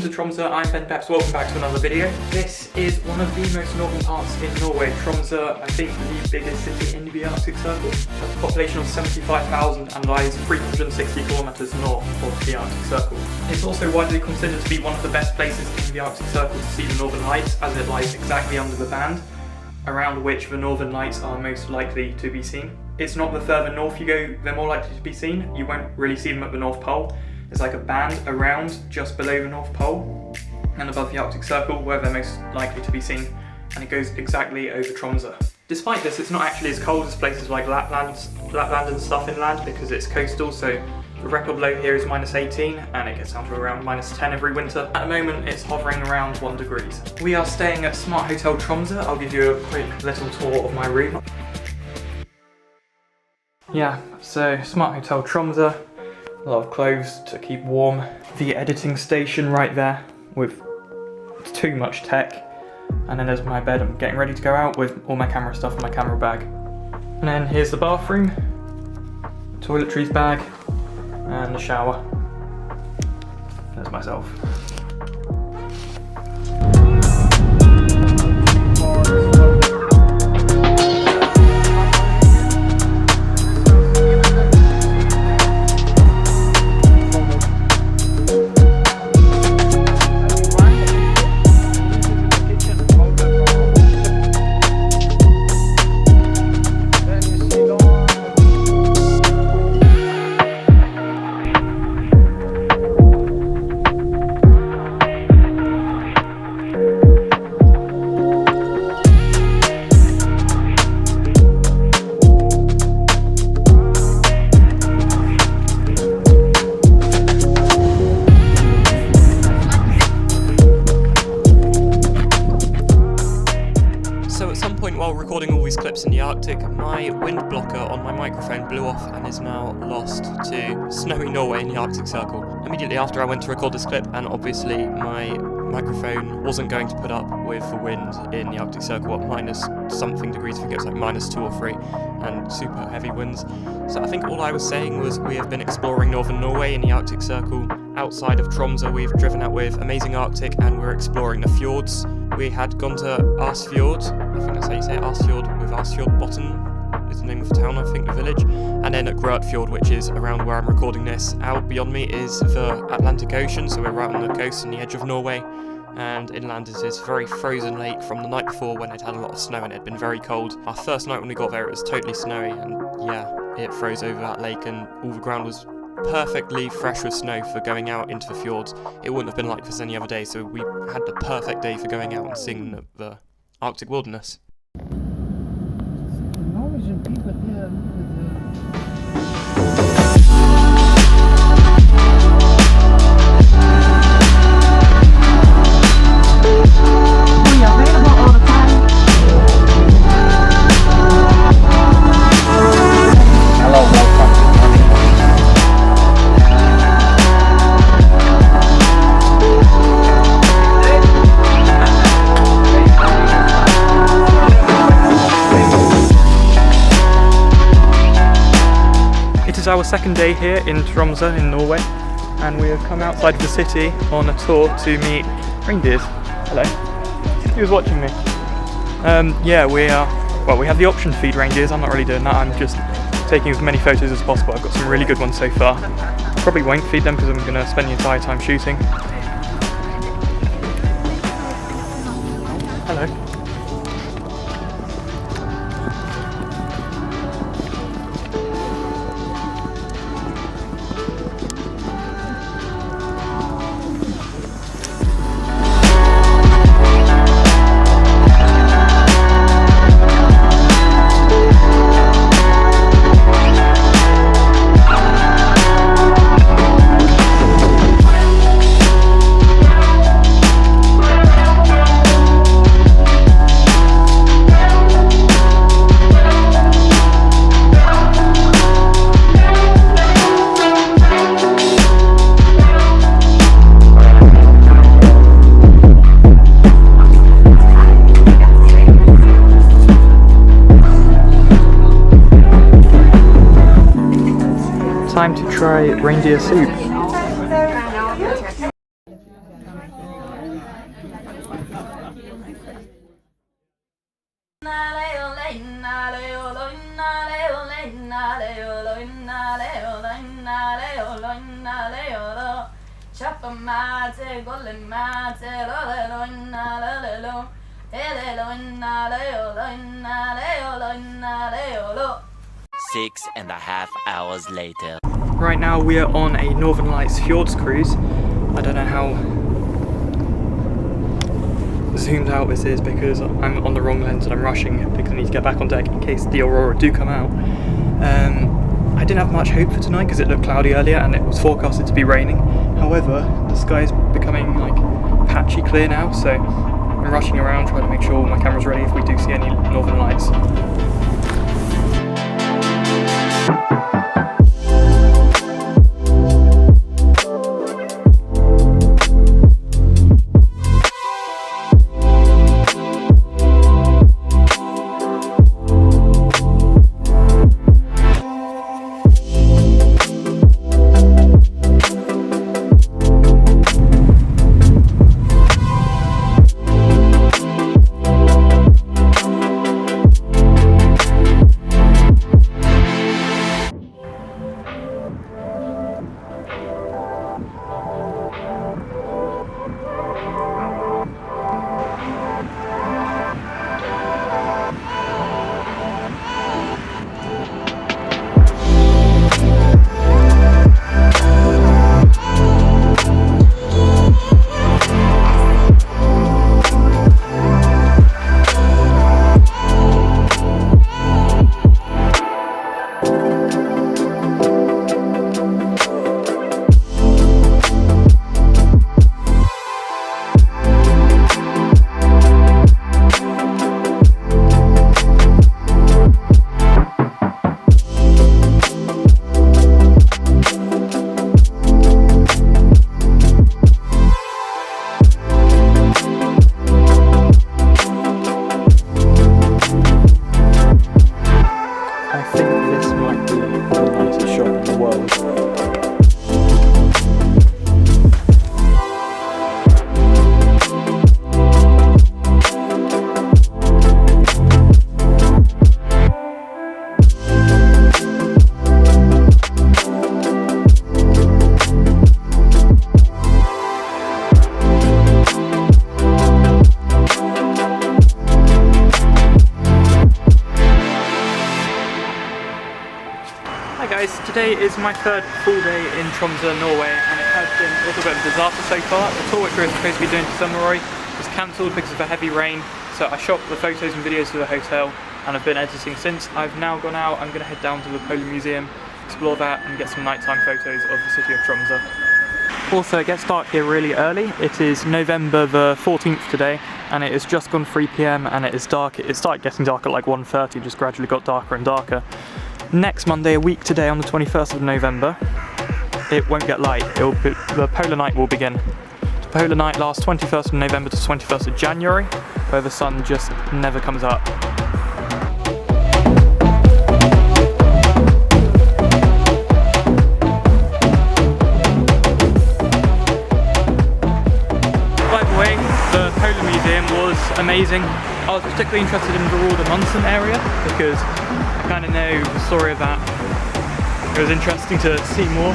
to Tromsø, I'm Ben Peps, welcome back to another video. This is one of the most northern parts in Norway. Tromsø, I think the biggest city in the Arctic Circle. It has a population of 75,000 and lies 360 kilometers north of the Arctic Circle. It's also widely considered to be one of the best places in the Arctic Circle to see the Northern Lights, as it lies exactly under the band, around which the Northern Lights are most likely to be seen. It's not the further north you go, they're more likely to be seen. You won't really see them at the North Pole. There's like a band around just below the North Pole and above the Arctic Circle where they're most likely to be seen, and it goes exactly over Tromsø. Despite this, it's not actually as cold as places like Lapland and stuff inland because it's coastal, so the record low here is -18 and it gets down to around -10 every winter. At the moment it's hovering around 1 degree. We are staying at Smart Hotel Tromsø. I'll give you a quick little tour of my room. Yeah, so Smart Hotel Tromsø. A lot of clothes to keep warm. The editing station right there with too much tech. And then there's my bed. I'm getting ready to go out with all my camera stuff in my camera bag. And then here's the bathroom, toiletries bag, and the shower. There's myself. While recording all these clips in the Arctic, my wind blocker on my microphone blew off and is now lost to snowy Norway in the Arctic Circle. Immediately after I went to record this clip, and obviously my microphone wasn't going to put up with the wind in the Arctic Circle at minus something degrees, I think it was like -2 or 3, and super heavy winds. So I think all I was saying was we have been exploring northern Norway in the Arctic Circle. Outside of Tromsø we've driven out with amazing Arctic and we're exploring the fjords. We had gone to Arsfjord, I think that's how you say it, Arsfjord, with Arsfjordbotn is the name of the town, I think, the village. And then at Grøtfjord, which is around where I'm recording this. Out beyond me is the Atlantic Ocean, so we're right on the coast and the edge of Norway. And inland is this very frozen lake from the night before when it had a lot of snow and it had been very cold. Our first night when we got there it was totally snowy, and yeah, it froze over that lake and all the ground was perfectly fresh with snow for going out into the fjords. It wouldn't have been like this any other day, so we had the perfect day for going out and seeing the Arctic wilderness. Norwegian people here. It is our second day here in Tromsø in Norway, and we have come outside of the city on a tour to meet reindeers. Hello. He was watching me. Yeah, we have the option to feed reindeers. I'm not really doing that. I'm just taking as many photos as possible. I've got some really good ones so far. Probably won't feed them because I'm going to spend the entire time shooting. Hello. time to try reindeer soup. 6.5 hours later. Right now we are on a Northern Lights Fjords cruise. I don't know how zoomed out this is because I'm on the wrong lens and I'm rushing because I need to get back on deck in case the aurora do come out. I didn't have much hope for tonight because it looked cloudy earlier and it was forecasted to be raining. However, the sky's becoming like patchy clear now, so I'm rushing around trying to make sure my camera's ready if we do see any northern lights. Today is my third full day in Tromsø, Norway, and it has been a little bit of a disaster so far. The tour which we were supposed to be doing to Norway was cancelled because of a heavy rain, so I shot the photos and videos for the hotel and I've been editing since. I've now gone out, I'm going to head down to the Polar Museum, explore that and get some nighttime photos of the city of Tromsø. Also, it gets dark here really early. It is November the 14th today and it has just gone 3 PM and it is dark. It started getting dark at like 1:30, just gradually got darker and darker. Next Monday, a week today, on the 21st of November, it won't get light. The polar night will begin. The polar night lasts 21st of November to 21st of January, where the sun just never comes up. By the way, the Polar Museum was amazing. I was particularly interested in the Roda Munson area because I kind of know the story of that. It was interesting to see more.